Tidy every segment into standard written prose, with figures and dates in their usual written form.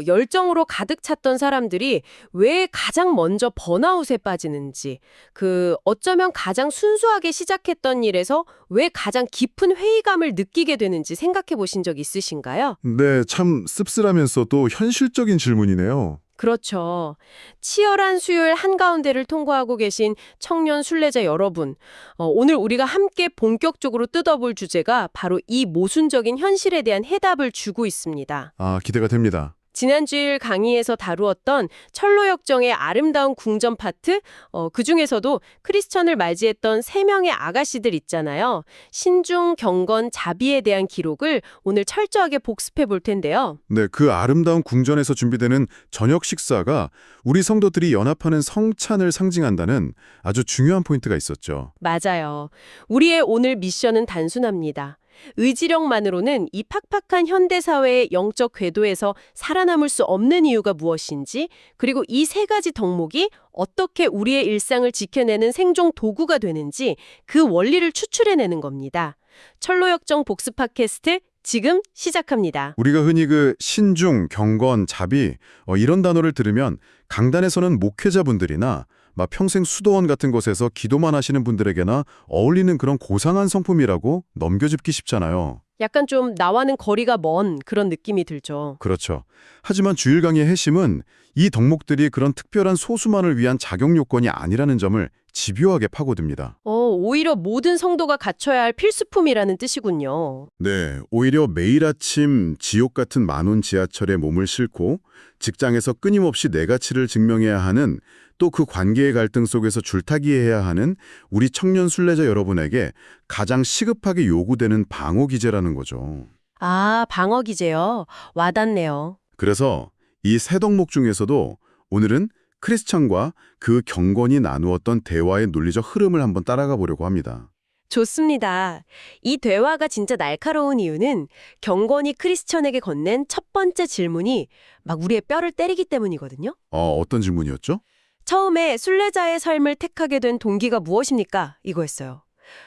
열정으로 가득 찼던 사람들이 왜 가장 먼저 번아웃에 빠지는지, 어쩌면 가장 순수하게 시작했던 일에서 왜 가장 깊은 회의감을 느끼게 되는지 생각해 보신 적 있으신가요? 네, 참 씁쓸하면서도 현실적인 질문이네요. 그렇죠. 치열한 수요일 한가운데를 통과하고 계신 청년 순례자 여러분, 오늘 우리가 함께 본격적으로 뜯어볼 주제가 바로 이 모순적인 현실에 대한 해답을 주고 있습니다. 아, 기대가 됩니다. 지난주일 강의에서 다루었던 철로역정의 아름다운 궁전 파트, 그중에서도 크리스천을 맞이했던 세 명의 아가씨들 있잖아요. 신중, 경건, 자비에 대한 기록을 오늘 철저하게 복습해 볼 텐데요. 네, 그 아름다운 궁전에서 준비되는 저녁 식사가 우리 성도들이 연합하는 성찬을 상징한다는 아주 중요한 포인트가 있었죠. 맞아요. 우리의 오늘 미션은 단순합니다. 의지력만으로는 이 팍팍한 현대사회의 영적 궤도에서 살아남을 수 없는 이유가 무엇인지, 그리고 이 세 가지 덕목이 어떻게 우리의 일상을 지켜내는 생존 도구가 되는지 그 원리를 추출해내는 겁니다. 철로역정 복습 팟캐스트 지금 시작합니다. 우리가 흔히 신중, 경건, 자비 이런 단어를 들으면 강단에서는 목회자분들이나 평생 수도원 같은 곳에서 기도만 하시는 분들에게나 어울리는 그런 고상한 성품이라고 넘겨짚기 쉽잖아요. 약간 좀 나와는 거리가 먼 그런 느낌이 들죠. 그렇죠. 하지만 주일 강의 핵심은 이 덕목들이 그런 특별한 소수만을 위한 자격 요건이 아니라는 점을 집요하게 파고듭니다. 오히려 모든 성도가 갖춰야 할 필수품이라는 뜻이군요. 네, 오히려 매일 아침 지옥 같은 만원 지하철에 몸을 싣고 직장에서 끊임없이 내 가치를 증명해야 하는, 또 그 관계의 갈등 속에서 줄타기해야 하는 우리 청년 순례자 여러분에게 가장 시급하게 요구되는 방어 기제라는 거죠. 아, 방어 기제요. 와닿네요. 그래서 이 세 덕목 중에서도 오늘은 크리스천과 그 경건이 나누었던 대화의 논리적 흐름을 한번 따라가 보려고 합니다. 좋습니다. 이 대화가 진짜 날카로운 이유는 경건이 크리스천에게 건넨 첫 번째 질문이 막 우리의 뼈를 때리기 때문이거든요. 어떤 질문이었죠? 처음에 순례자의 삶을 택하게 된 동기가 무엇입니까? 이거였어요.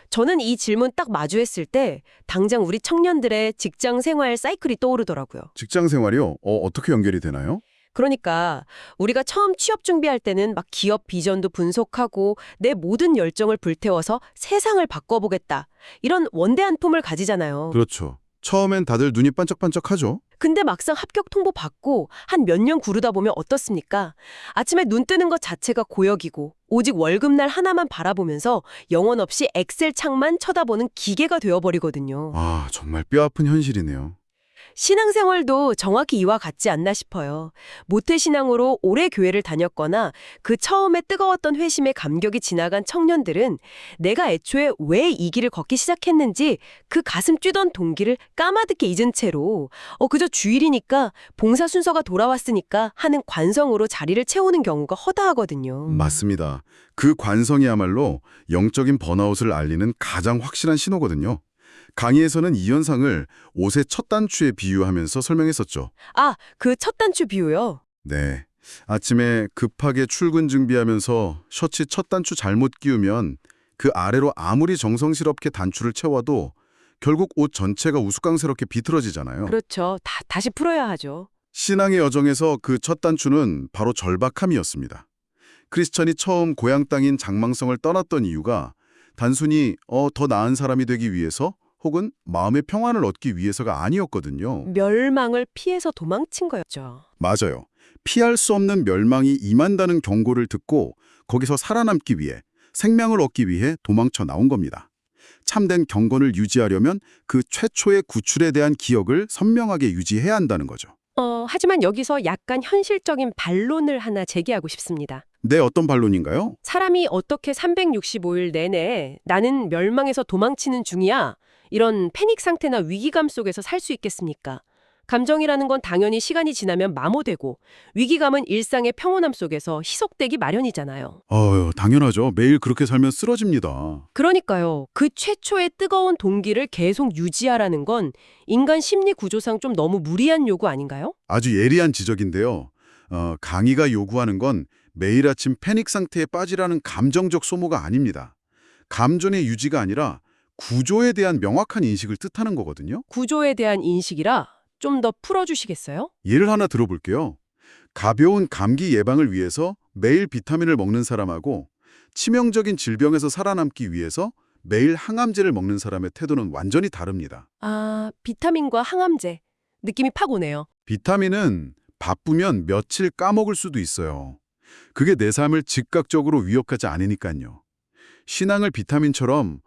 저는 이 질문 딱 마주했을 때 당장 우리 청년들의 직장 생활 사이클이 떠오르더라고요. 직장 생활이요? 어떻게 연결이 되나요? 그러니까 우리가 처음 취업 준비할 때는 막 기업 비전도 분석하고 내 모든 열정을 불태워서 세상을 바꿔보겠다, 이런 원대한 품을 가지잖아요. 그렇죠. 처음엔 다들 눈이 반짝반짝하죠? 근데 막상 합격 통보 받고 한 몇 년 구르다 보면 어떻습니까? 아침에 눈 뜨는 것 자체가 고역이고 오직 월급날 하나만 바라보면서 영혼 없이 엑셀 창만 쳐다보는 기계가 되어버리거든요. 아, 정말 뼈아픈 현실이네요. 신앙생활도 정확히 이와 같지 않나 싶어요. 모태신앙으로 오래 교회를 다녔거나 그 처음에 뜨거웠던 회심의 감격이 지나간 청년들은 내가 애초에 왜 이 길을 걷기 시작했는지 그 가슴 뛰던 동기를 까마득히 잊은 채로 그저 주일이니까 봉사 순서가 돌아왔으니까 하는 관성으로 자리를 채우는 경우가 허다하거든요. 맞습니다. 그 관성이야말로 영적인 번아웃을 알리는 가장 확실한 신호거든요. 강의에서는 이 현상을 옷의 첫 단추에 비유하면서 설명했었죠. 아, 그 첫 단추 비유요? 네. 아침에 급하게 출근 준비하면서 셔츠 첫 단추 잘못 끼우면 그 아래로 아무리 정성스럽게 단추를 채워도 결국 옷 전체가 우스꽝스럽게 비틀어지잖아요. 그렇죠. 다시 풀어야 하죠. 신앙의 여정에서 그 첫 단추는 바로 절박함이었습니다. 크리스천이 처음 고향 땅인 장망성을 떠났던 이유가 단순히 더 나은 사람이 되기 위해서 혹은 마음의 평안을 얻기 위해서가 아니었거든요. 멸망을 피해서 도망친 거였죠. 맞아요. 피할 수 없는 멸망이 임한다는 경고를 듣고 거기서 살아남기 위해, 생명을 얻기 위해 도망쳐 나온 겁니다. 참된 경건을 유지하려면 그 최초의 구출에 대한 기억을 선명하게 유지해야 한다는 거죠. 하지만 여기서 약간 현실적인 반론을 하나 제기하고 싶습니다. 네, 어떤 반론인가요? 사람이 어떻게 365일 내내 나는 멸망에서 도망치는 중이야, 이런 패닉 상태나 위기감 속에서 살 수 있겠습니까? 감정이라는 건 당연히 시간이 지나면 마모되고 위기감은 일상의 평온함 속에서 희석되기 마련이잖아요. 당연하죠. 매일 그렇게 살면 쓰러집니다. 그러니까요. 그 최초의 뜨거운 동기를 계속 유지하라는 건 인간 심리 구조상 좀 너무 무리한 요구 아닌가요? 아주 예리한 지적인데요. 강의가 요구하는 건 매일 아침 패닉 상태에 빠지라는 감정적 소모가 아닙니다. 감정의 유지가 아니라 구조에 대한 명확한 인식을 뜻하는 거거든요. 구조에 대한 인식이라 좀 더 풀어주시겠어요? 예를 하나 들어볼게요. 가벼운 감기 예방을 위해서 매일 비타민을 먹는 사람하고 치명적인 질병에서 살아남기 위해서 매일 항암제를 먹는 사람의 태도는 완전히 다릅니다. 아, 비타민과 항암제. 느낌이 팍 오네요. 비타민은 바쁘면 며칠 까먹을 수도 있어요. 그게 내 삶을 즉각적으로 위협하지 않으니까요. 신앙을 비타민처럼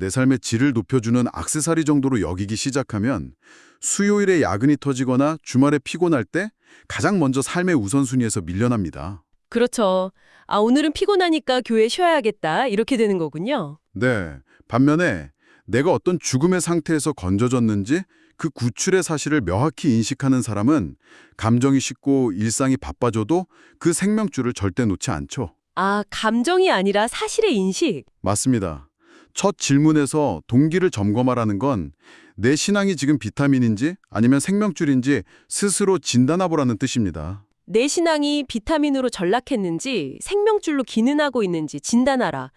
내 삶의 질을 높여주는 액세서리 정도로 여기기 시작하면 수요일에 야근이 터지거나 주말에 피곤할 때 가장 먼저 삶의 우선순위에서 밀려납니다. 그렇죠. 아, 오늘은 피곤하니까 교회 쉬어야겠다. 이렇게 되는 거군요. 네, 반면에 내가 어떤 죽음의 상태에서 건져졌는지 그 구출의 사실을 명확히 인식하는 사람은 감정이 식고 일상이 바빠져도 그 생명줄을 절대 놓지 않죠. 아, 감정이 아니라 사실의 인식. 맞습니다. 첫 질문에서 동기를 점검하라는 건 내 신앙이 지금 비타민인지 아니면 생명줄인지 스스로 진단해보라는 뜻입니다. 내 신앙이 비타민으로 전락했는지 생명줄로 기능하고 있는지 진단하라.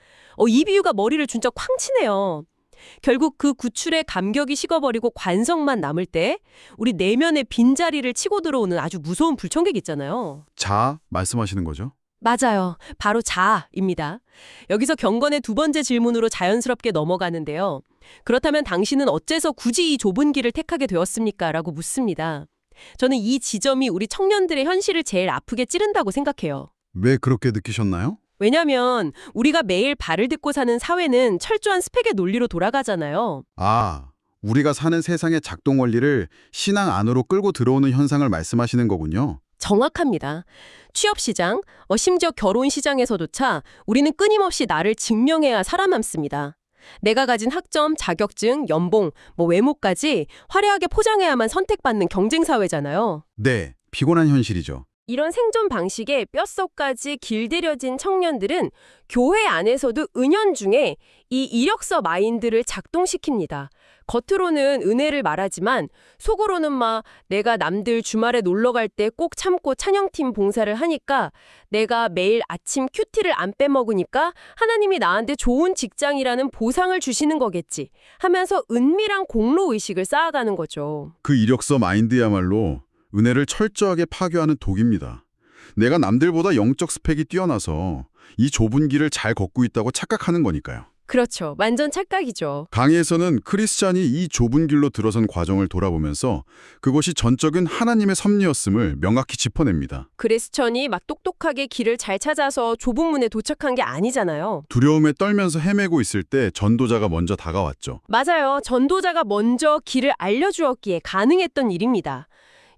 이 비유가 머리를 진짜 쾅 치네요. 결국 그 구출의 감격이 식어버리고 관성만 남을 때 우리 내면의 빈자리를 치고 들어오는 아주 무서운 불청객 있잖아요. 자, 말씀하시는 거죠? 맞아요. 바로 자입니다. 여기서 경건의 두 번째 질문으로 자연스럽게 넘어가는데요. 그렇다면 당신은 어째서 굳이 이 좁은 길을 택하게 되었습니까? 라고 묻습니다. 저는 이 지점이 우리 청년들의 현실을 제일 아프게 찌른다고 생각해요. 왜 그렇게 느끼셨나요? 왜냐면 우리가 매일 발을 딛고 사는 사회는 철저한 스펙의 논리로 돌아가잖아요. 우리가 사는 세상의 작동 원리를 신앙 안으로 끌고 들어오는 현상을 말씀하시는 거군요. 정확합니다. 취업시장, 심지어 결혼시장에서조차 우리는 끊임없이 나를 증명해야 살아남습니다. 내가 가진 학점, 자격증, 연봉, 외모까지 화려하게 포장해야만 선택받는 경쟁사회잖아요. 네, 피곤한 현실이죠. 이런 생존 방식에 뼛속까지 길들여진 청년들은 교회 안에서도 은연중에 이 이력서 마인드를 작동시킵니다. 겉으로는 은혜를 말하지만 속으로는 내가 남들 주말에 놀러 갈 때 꼭 참고 찬양팀 봉사를 하니까 내가 매일 아침 큐티를 안 빼먹으니까 하나님이 나한테 좋은 직장이라는 보상을 주시는 거겠지 하면서 은밀한 공로의식을 쌓아가는 거죠. 그 이력서 마인드야말로 은혜를 철저하게 파괴하는 독입니다. 내가 남들보다 영적 스펙이 뛰어나서 이 좁은 길을 잘 걷고 있다고 착각하는 거니까요. 그렇죠. 완전 착각이죠. 강의에서는 크리스찬이 이 좁은 길로 들어선 과정을 돌아보면서 그것이 전적인 하나님의 섭리였음을 명확히 짚어냅니다. 크리스천이 똑똑하게 길을 잘 찾아서 좁은 문에 도착한 게 아니잖아요. 두려움에 떨면서 헤매고 있을 때 전도자가 먼저 다가왔죠. 맞아요. 전도자가 먼저 길을 알려주었기에 가능했던 일입니다.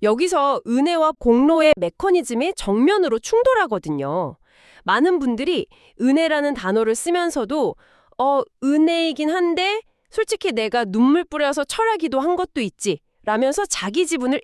여기서 은혜와 공로의 메커니즘이 정면으로 충돌하거든요. 많은 분들이 은혜라는 단어를 쓰면서도 은혜이긴 한데 솔직히 내가 눈물 뿌려서 철하기도 한 것도 있지 라면서 자기 지분을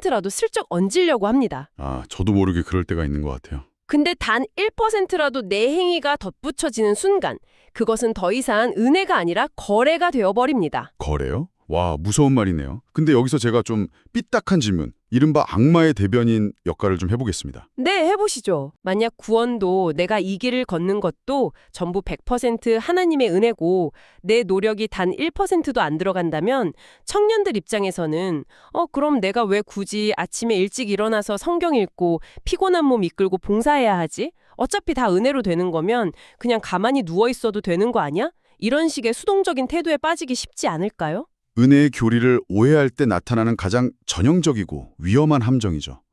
1%라도 슬쩍 얹으려고 합니다. 저도 모르게 그럴 때가 있는 것 같아요. 근데 단 1%라도 내 행위가 덧붙여지는 순간 그것은 더 이상 은혜가 아니라 거래가 되어버립니다. 거래요? 와, 무서운 말이네요. 근데 여기서 제가 좀 삐딱한 질문, 이른바 악마의 대변인 역할을 좀 해보겠습니다. 네, 해보시죠. 만약 구원도 내가 이 길을 걷는 것도 전부 100% 하나님의 은혜고 내 노력이 단 1%도 안 들어간다면 청년들 입장에서는 그럼 내가 왜 굳이 아침에 일찍 일어나서 성경 읽고 피곤한 몸 이끌고 봉사해야 하지? 어차피 다 은혜로 되는 거면 그냥 가만히 누워있어도 되는 거 아니야? 이런 식의 수동적인 태도에 빠지기 쉽지 않을까요? 은혜의 교리를 오해할 때 나타나는 가장 전형적이고 위험한 함정이죠.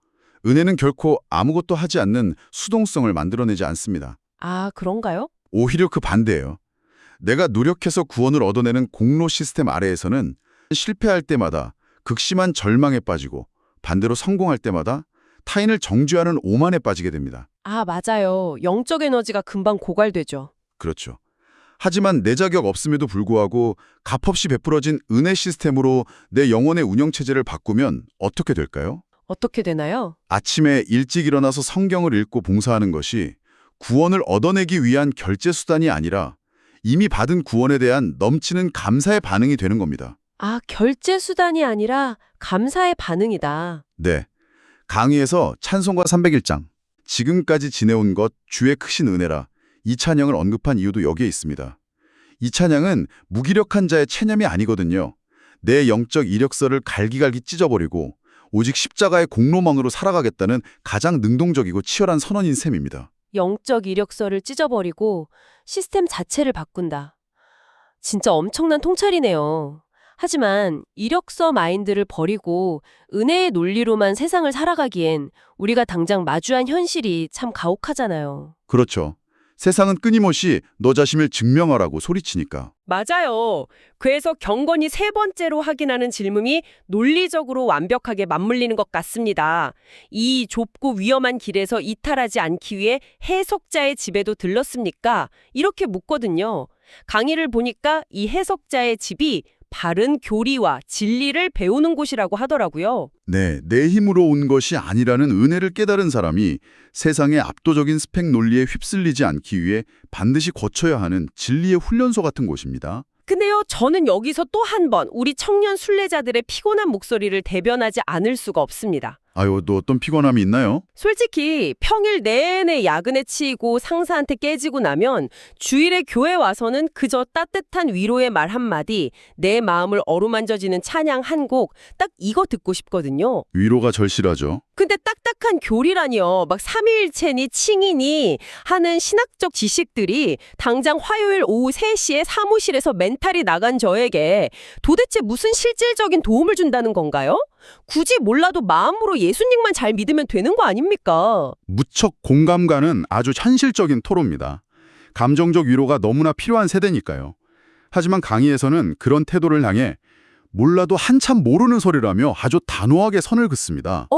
은혜는 결코 아무것도 하지 않는 수동성을 만들어내지 않습니다. 아, 그런가요? 오히려 그 반대예요. 내가 노력해서 구원을 얻어내는 공로 시스템 아래에서는 실패할 때마다 극심한 절망에 빠지고 반대로 성공할 때마다 타인을 정죄하는 오만에 빠지게 됩니다. 아, 맞아요. 영적 에너지가 금방 고갈되죠. 그렇죠. 하지만 내 자격 없음에도 불구하고 값없이 베풀어진 은혜 시스템으로 내 영혼의 운영체제를 바꾸면 어떻게 될까요? 어떻게 되나요? 아침에 일찍 일어나서 성경을 읽고 봉사하는 것이 구원을 얻어내기 위한 결제수단이 아니라 이미 받은 구원에 대한 넘치는 감사의 반응이 되는 겁니다. 아, 결제 수단이 아니라 감사의 반응이다. 네. 강의에서 찬송가 301장, 지금까지 지내온 것 주의 크신 은혜라, 이 찬양을 언급한 이유도 여기에 있습니다. 이 찬양은 무기력한 자의 체념이 아니거든요. 내 영적 이력서를 갈기갈기 찢어버리고 오직 십자가의 공로만으로 살아가겠다는 가장 능동적이고 치열한 선언인 셈입니다. 영적 이력서를 찢어버리고 시스템 자체를 바꾼다. 진짜 엄청난 통찰이네요. 하지만 이력서 마인드를 버리고 은혜의 논리로만 세상을 살아가기엔 우리가 당장 마주한 현실이 참 가혹하잖아요. 그렇죠. 세상은 끊임없이 너 자신을 증명하라고 소리치니까. 맞아요. 그래서 경건이 세 번째로 확인하는 질문이 논리적으로 완벽하게 맞물리는 것 같습니다. 이 좁고 위험한 길에서 이탈하지 않기 위해 해석자의 집에도 들렀습니까? 이렇게 묻거든요. 강의를 보니까 이 해석자의 집이 바른 교리와 진리를 배우는 곳이라고 하더라고요. 네, 내 힘으로 온 것이 아니라는 은혜를 깨달은 사람이 세상의 압도적인 스펙 논리에 휩쓸리지 않기 위해 반드시 거쳐야 하는 진리의 훈련소 같은 곳입니다. 근데요, 저는 여기서 또 한 번 우리 청년 순례자들의 피곤한 목소리를 대변하지 않을 수가 없습니다. 아유, 또 어떤 피곤함이 있나요? 솔직히 평일 내내 야근에 치이고 상사한테 깨지고 나면 주일에 교회 와서는 그저 따뜻한 위로의 말 한마디, 내 마음을 어루만져지는 찬양 한 곡, 딱 이거 듣고 싶거든요. 위로가 절실하죠. 근데 딱딱한 교리라니요. 막 삼위일체니 칭이니 하는 신학적 지식들이 당장 화요일 오후 3시에 사무실에서 멘탈이 나간 저에게 도대체 무슨 실질적인 도움을 준다는 건가요? 굳이 몰라도 마음으로 예수님만 잘 믿으면 되는 거 아닙니까? 무척 공감 가는 아주 현실적인 토로입니다. 감정적 위로가 너무나 필요한 세대니까요. 하지만 강의에서는 그런 태도를 향해 몰라도 한참 모르는 소리라며 아주 단호하게 선을 긋습니다.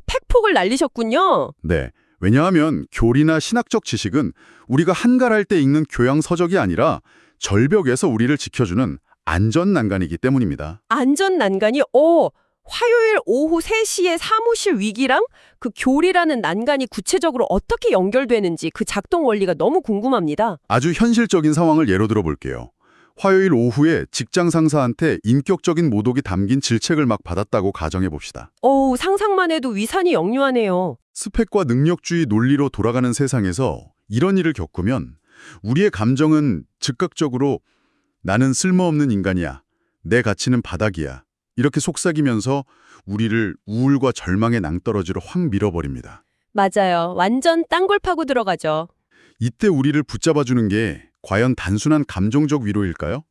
팩폭을 날리셨군요. 네, 왜냐하면 교리나 신학적 지식은 우리가 한가할 때 읽는 교양 서적이 아니라 절벽에서 우리를 지켜주는 안전 난간이기 때문입니다. 안전 난간이 화요일 오후 3시에 사무실 위기랑 그 교리라는 난간이 구체적으로 어떻게 연결되는지 그 작동 원리가 너무 궁금합니다. 아주 현실적인 상황을 예로 들어 볼게요. 화요일 오후에 직장 상사한테 인격적인 모독이 담긴 질책을 막 받았다고 가정해 봅시다. 상상만 해도 위산이 역류하네요. 스펙과 능력주의 논리로 돌아가는 세상에서 이런 일을 겪으면 우리의 감정은 즉각적으로 나는 쓸모없는 인간이야. 내 가치는 바닥이야. 이렇게 속삭이면서 우리를 우울과 절망의 낭떠러지로 확 밀어버립니다. 맞아요. 완전 땅굴 파고 들어가죠. 이때 우리를 붙잡아주는 게 과연 단순한 감정적 위로일까요?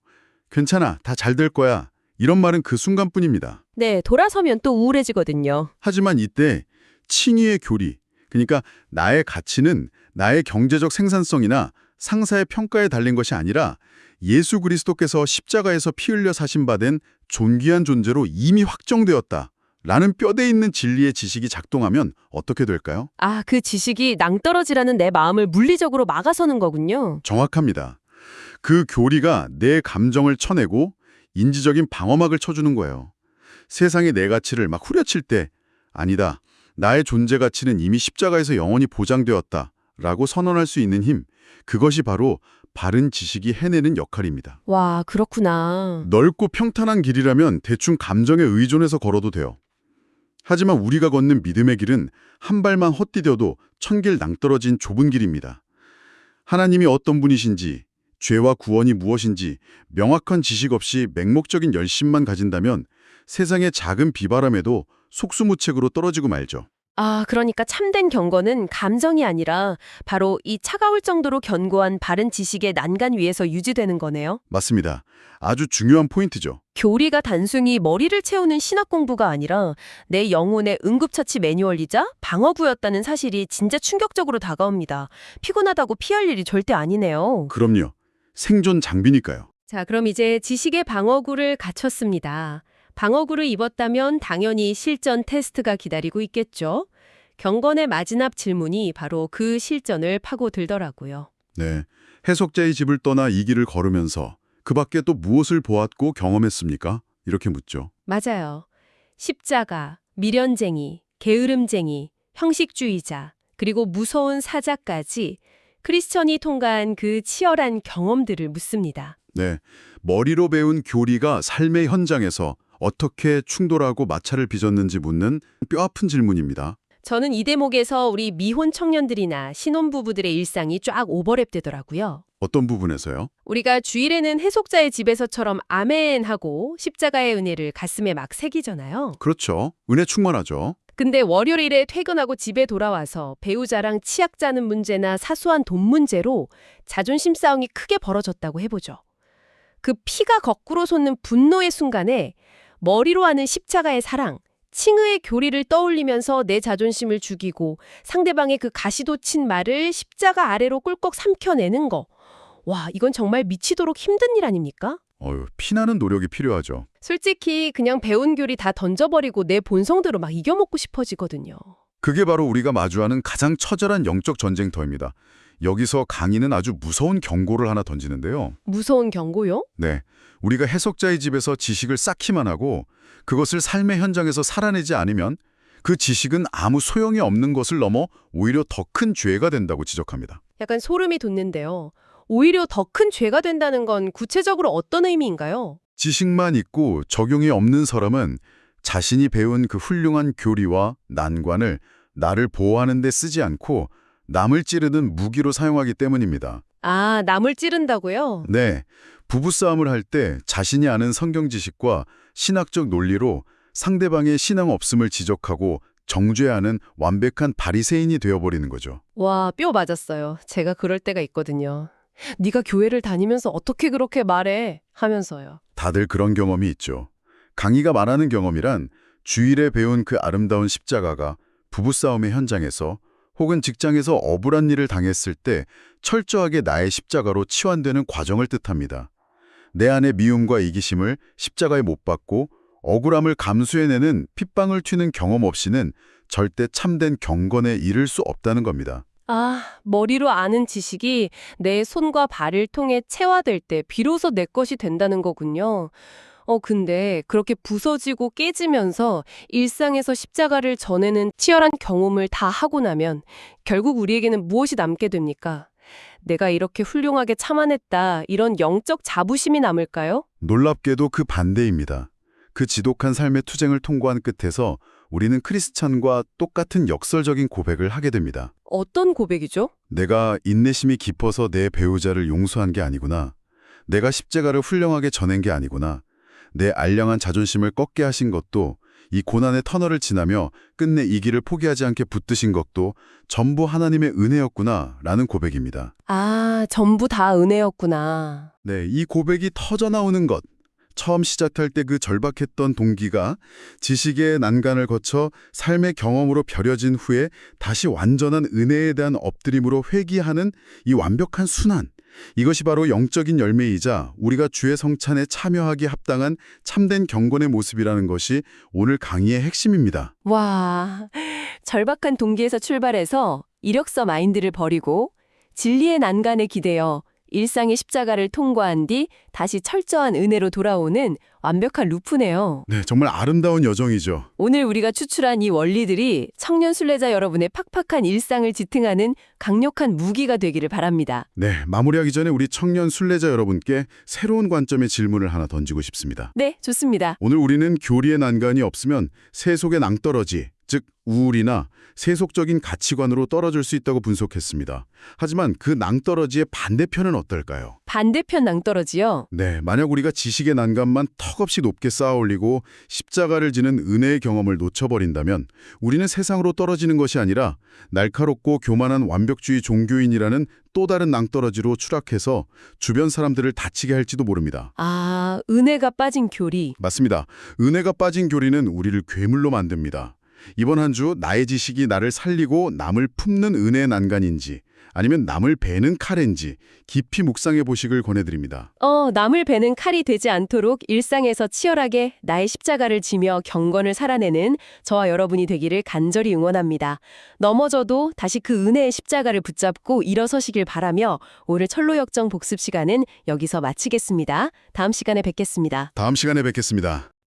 괜찮아, 다 잘 될 거야. 이런 말은 그 순간뿐입니다. 네, 돌아서면 또 우울해지거든요. 하지만 이때 칭의의 교리, 그러니까 나의 가치는 나의 경제적 생산성이나 상사의 평가에 달린 것이 아니라 예수 그리스도께서 십자가에서 피 흘려 사심받은 존귀한 존재로 이미 확정되었다. 라는 뼈대 있는 진리의 지식이 작동하면 어떻게 될까요? 그 지식이 낭떠러지라는 내 마음을 물리적으로 막아서는 거군요. 정확합니다. 그 교리가 내 감정을 쳐내고 인지적인 방어막을 쳐주는 거예요. 세상의 내 가치를 막 후려칠 때 아니다. 나의 존재 가치는 이미 십자가에서 영원히 보장되었다. 라고 선언할 수 있는 힘. 그것이 바로 바른 지식이 해내는 역할입니다. 와, 그렇구나. 넓고 평탄한 길이라면 대충 감정에 의존해서 걸어도 돼요. 하지만 우리가 걷는 믿음의 길은 한 발만 헛디뎌도 천길 낭떠러진 좁은 길입니다. 하나님이 어떤 분이신지, 죄와 구원이 무엇인지 명확한 지식 없이 맹목적인 열심만 가진다면 세상의 작은 비바람에도 속수무책으로 떨어지고 말죠. 그러니까 참된 경건은 감정이 아니라 바로 이 차가울 정도로 견고한 바른 지식의 난간 위에서 유지되는 거네요. 맞습니다. 아주 중요한 포인트죠. 교리가 단순히 머리를 채우는 신학 공부가 아니라 내 영혼의 응급처치 매뉴얼이자 방어구였다는 사실이 진짜 충격적으로 다가옵니다. 피곤하다고 피할 일이 절대 아니네요. 그럼요. 생존 장비니까요. 자, 그럼 이제 지식의 방어구를 갖췄습니다. 방어구를 입었다면 당연히 실전 테스트가 기다리고 있겠죠. 경건의 마지막 질문이 바로 그 실전을 파고들더라고요. 네, 해석자의 집을 떠나 이 길을 걸으면서 그 밖에 또 무엇을 보았고 경험했습니까? 이렇게 묻죠. 맞아요. 십자가, 미련쟁이, 게으름쟁이, 형식주의자, 그리고 무서운 사자까지 크리스천이 통과한 그 치열한 경험들을 묻습니다. 네, 머리로 배운 교리가 삶의 현장에서 어떻게 충돌하고 마찰을 빚었는지 묻는 뼈아픈 질문입니다. 저는 이 대목에서 우리 미혼 청년들이나 신혼부부들의 일상이 쫙 오버랩되더라고요. 어떤 부분에서요? 우리가 주일에는 해속자의 집에서처럼 아멘 하고 십자가의 은혜를 가슴에 막 새기잖아요. 그렇죠. 은혜 충만하죠. 근데 월요일에 퇴근하고 집에 돌아와서 배우자랑 치약 짜는 문제나 사소한 돈 문제로 자존심 싸움이 크게 벌어졌다고 해보죠. 그 피가 거꾸로 솟는 분노의 순간에 머리로 하는 십자가의 사랑, 칭의의 교리를 떠올리면서 내 자존심을 죽이고 상대방의 그 가시돋친 말을 십자가 아래로 꿀꺽 삼켜내는 거. 와, 이건 정말 미치도록 힘든 일 아닙니까? 피나는 노력이 필요하죠. 솔직히 그냥 배운 교리 다 던져버리고 내 본성대로 막 이겨먹고 싶어지거든요. 그게 바로 우리가 마주하는 가장 처절한 영적 전쟁터입니다. 여기서 강인은 아주 무서운 경고를 하나 던지는데요. 무서운 경고요? 네, 우리가 해석자의 집에서 지식을 쌓기만 하고 그것을 삶의 현장에서 살아내지 않으면 그 지식은 아무 소용이 없는 것을 넘어 오히려 더 큰 죄가 된다고 지적합니다. 약간 소름이 돋는데요. 오히려 더 큰 죄가 된다는 건 구체적으로 어떤 의미인가요? 지식만 있고 적용이 없는 사람은 자신이 배운 그 훌륭한 교리와 난관을 나를 보호하는 데 쓰지 않고 남을 찌르는 무기로 사용하기 때문입니다. 아, 남을 찌른다고요? 네, 부부싸움을 할 때 자신이 아는 성경 지식과 신학적 논리로 상대방의 신앙 없음을 지적하고 정죄하는 완벽한 바리새인이 되어버리는 거죠. 와, 뼈 맞았어요. 제가 그럴 때가 있거든요. 네가 교회를 다니면서 어떻게 그렇게 말해? 하면서요. 다들 그런 경험이 있죠. 강희가 말하는 경험이란 주일에 배운 그 아름다운 십자가가 부부싸움의 현장에서 혹은 직장에서 억울한 일을 당했을 때 철저하게 나의 십자가로 치환되는 과정을 뜻합니다. 내 안의 미움과 이기심을 십자가에 못 박고 억울함을 감수해내는 핏방울 튀는 경험 없이는 절대 참된 경건에 이를 수 없다는 겁니다. 아, 머리로 아는 지식이 내 손과 발을 통해 체화될 때 비로소 내 것이 된다는 거군요. 근데 그렇게 부서지고 깨지면서 일상에서 십자가를 전하는 치열한 경험을 다 하고 나면 결국 우리에게는 무엇이 남게 됩니까? 내가 이렇게 훌륭하게 참아냈다, 이런 영적 자부심이 남을까요? 놀랍게도 그 반대입니다. 그 지독한 삶의 투쟁을 통과한 끝에서 우리는 크리스찬과 똑같은 역설적인 고백을 하게 됩니다. 어떤 고백이죠? 내가 인내심이 깊어서 내 배우자를 용서한 게 아니구나. 내가 십자가를 훌륭하게 전한 게 아니구나. 내 알량한 자존심을 꺾게 하신 것도, 이 고난의 터널을 지나며 끝내 이 길을 포기하지 않게 붙드신 것도 전부 하나님의 은혜였구나 라는 고백입니다. 아, 전부 다 은혜였구나. 네, 이 고백이 터져나오는 것. 처음 시작할 때 그 절박했던 동기가 지식의 난간을 거쳐 삶의 경험으로 벼려진 후에 다시 완전한 은혜에 대한 엎드림으로 회귀하는 이 완벽한 순환. 이것이 바로 영적인 열매이자 우리가 주의 성찬에 참여하기에 합당한 참된 경건의 모습이라는 것이 오늘 강의의 핵심입니다. 와, 절박한 동기에서 출발해서 이력서 마인드를 버리고 진리의 난간에 기대어 일상의 십자가를 통과한 뒤 다시 철저한 은혜로 돌아오는 완벽한 루프네요. 네, 정말 아름다운 여정이죠. 오늘 우리가 추출한 이 원리들이 청년 순례자 여러분의 팍팍한 일상을 지탱하는 강력한 무기가 되기를 바랍니다. 네, 마무리하기 전에 우리 청년 순례자 여러분께 새로운 관점의 질문을 하나 던지고 싶습니다. 네, 좋습니다. 오늘 우리는 교리의 난간이 없으면 세속의 낭떠러지, 즉 우울이나 세속적인 가치관으로 떨어질 수 있다고 분석했습니다. 하지만 그 낭떠러지의 반대편은 어떨까요? 반대편 낭떠러지요? 네, 만약 우리가 지식의 난간만 턱없이 높게 쌓아 올리고 십자가를 지는 은혜의 경험을 놓쳐버린다면 우리는 세상으로 떨어지는 것이 아니라 날카롭고 교만한 완벽주의 종교인이라는 또 다른 낭떠러지로 추락해서 주변 사람들을 다치게 할지도 모릅니다. 아, 은혜가 빠진 교리. 맞습니다. 은혜가 빠진 교리는 우리를 괴물로 만듭니다. 이번 한 주 나의 지식이 나를 살리고 남을 품는 은혜의 난간인지 아니면 남을 베는 칼인지 깊이 묵상해 보시길 권해드립니다. 남을 베는 칼이 되지 않도록 일상에서 치열하게 나의 십자가를 지며 경건을 살아내는 저와 여러분이 되기를 간절히 응원합니다. 넘어져도 다시 그 은혜의 십자가를 붙잡고 일어서시길 바라며 오늘 철로역정 복습 시간은 여기서 마치겠습니다. 다음 시간에 뵙겠습니다. 다음 시간에 뵙겠습니다.